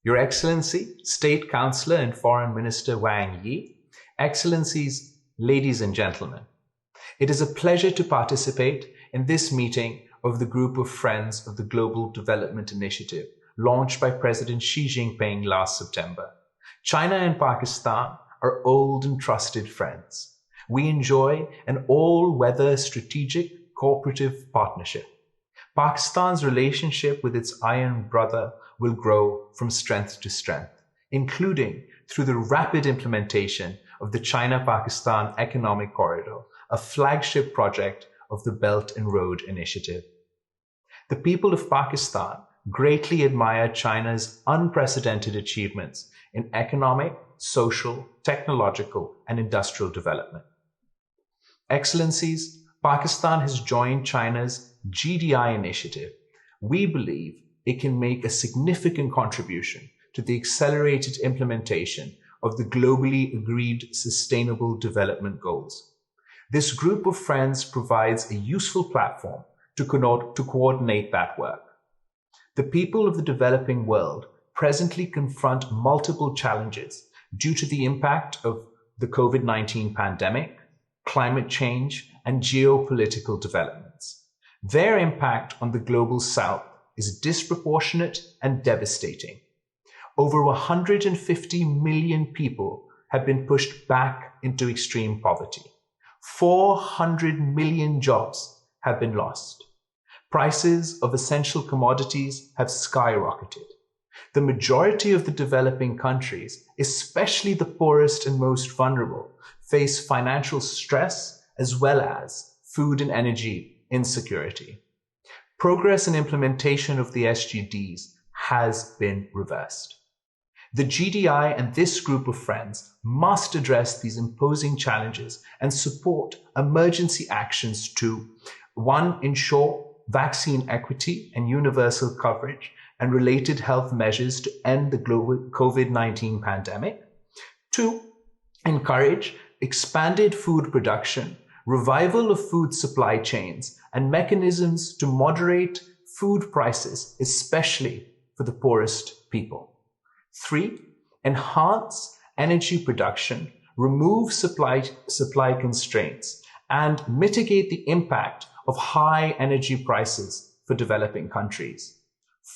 Your Excellency, State Councillor and Foreign Minister Wang Yi, Excellencies, ladies and gentlemen, it is a pleasure to participate in this meeting of the Group of Friends of the Global Development Initiative launched by President Xi Jinping last September. China and Pakistan are old and trusted friends. We enjoy an all-weather strategic cooperative partnership. Pakistan's relationship with its iron brother will grow from strength to strength, including through the rapid implementation of the China-Pakistan Economic Corridor, a flagship project of the Belt and Road Initiative. The people of Pakistan greatly admire China's unprecedented achievements in economic, social, technological, and industrial development. Excellencies, Pakistan has joined China's GDI initiative. We believe it can make a significant contribution to the accelerated implementation of the globally agreed Sustainable Development Goals. This group of friends provides a useful platform to coordinate that work. The people of the developing world presently confront multiple challenges due to the impact of the COVID-19 pandemic, climate change, and geopolitical developments. Their impact on the global south is disproportionate and devastating. Over 150 million people have been pushed back into extreme poverty. 400 million jobs have been lost. Prices of essential commodities have skyrocketed. The majority of the developing countries, especially the poorest and most vulnerable, face financial stress as well as food and energy insecurity. Progress in implementation of the SDGs has been reversed. The GDI and this group of friends must address these imposing challenges and support emergency actions to 1. Ensure vaccine equity and universal coverage and related health measures to end the global COVID-19 pandemic. 2. Encourage expanded food production, revival of food supply chains, and mechanisms to moderate food prices, especially for the poorest people. 3. Enhance energy production, remove supply constraints, and mitigate the impact of high energy prices for developing countries.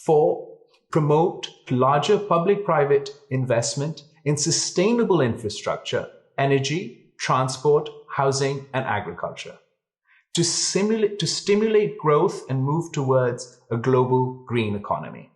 4. Promote larger public-private investment in sustainable infrastructure, energy, transport, housing, and agriculture to stimulate growth and move towards a global green economy.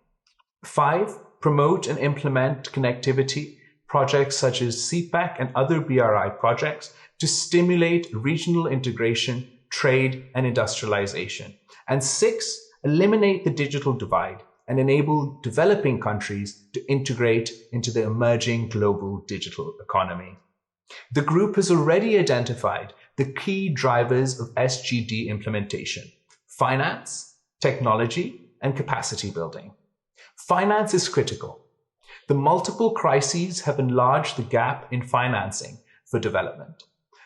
5. Promote and implement connectivity projects such as CPEC and other BRI projects to stimulate regional integration, trade, and industrialization. And 6. Eliminate the digital divide and enable developing countries to integrate into the emerging global digital economy. The group has already identified the key drivers of SDG implementation: finance, technology, and capacity building. Finance is critical. The multiple crises have enlarged the gap in financing for development.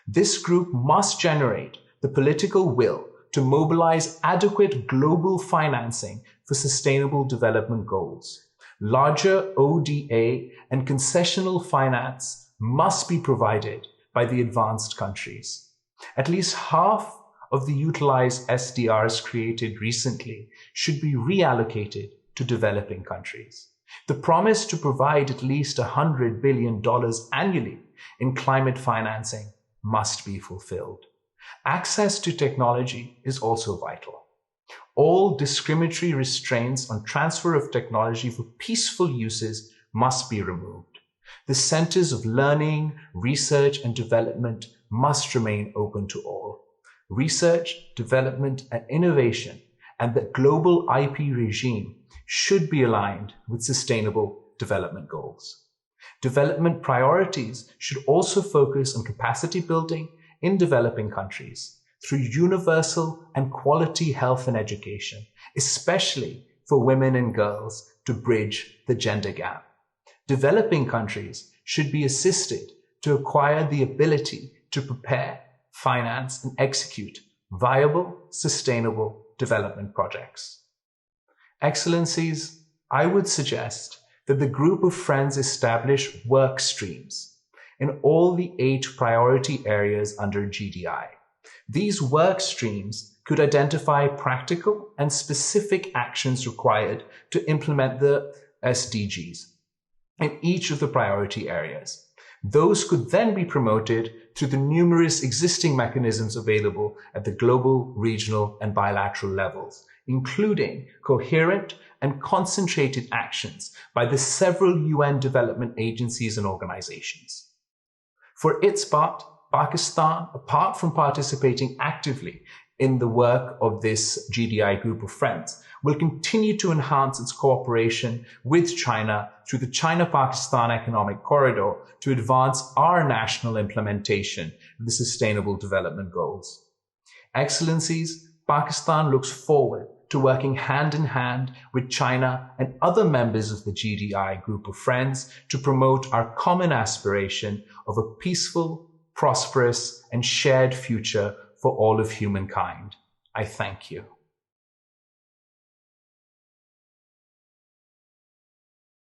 This group must generate the political will to mobilize adequate global financing for sustainable development goals. Larger ODA and concessional finance must be provided by the advanced countries. At least half of the utilized SDRs created recently should be reallocated to developing countries. The promise to provide at least $100 billion annually in climate financing must be fulfilled. Access to technology is also vital. All discriminatory restraints on transfer of technology for peaceful uses must be removed. The centers of learning, research, and development must remain open to all. Research, development, and innovation and the global IP regime should be aligned with sustainable development goals. Development priorities should also focus on capacity building in developing countries through universal and quality health and education, especially for women and girls to bridge the gender gap. Developing countries should be assisted to acquire the ability to prepare, finance, and execute viable, sustainable development projects. Excellencies, I would suggest that the group of friends establish work streams in all the 8 priority areas under GDI. These work streams could identify practical and specific actions required to implement the SDGs in each of the priority areas. Those could then be promoted through the numerous existing mechanisms available at the global, regional, and bilateral levels, including coherent and concentrated actions by the several UN development agencies and organizations. For its part, Pakistan, apart from participating actively in the work of this GDI group of friends, will continue to enhance its cooperation with China through the China-Pakistan Economic Corridor to advance our national implementation of the Sustainable Development Goals. Excellencies, Pakistan looks forward to working hand in hand with China and other members of the GDI group of friends to promote our common aspiration of a peaceful, prosperous, and shared future for all of humankind. I thank you.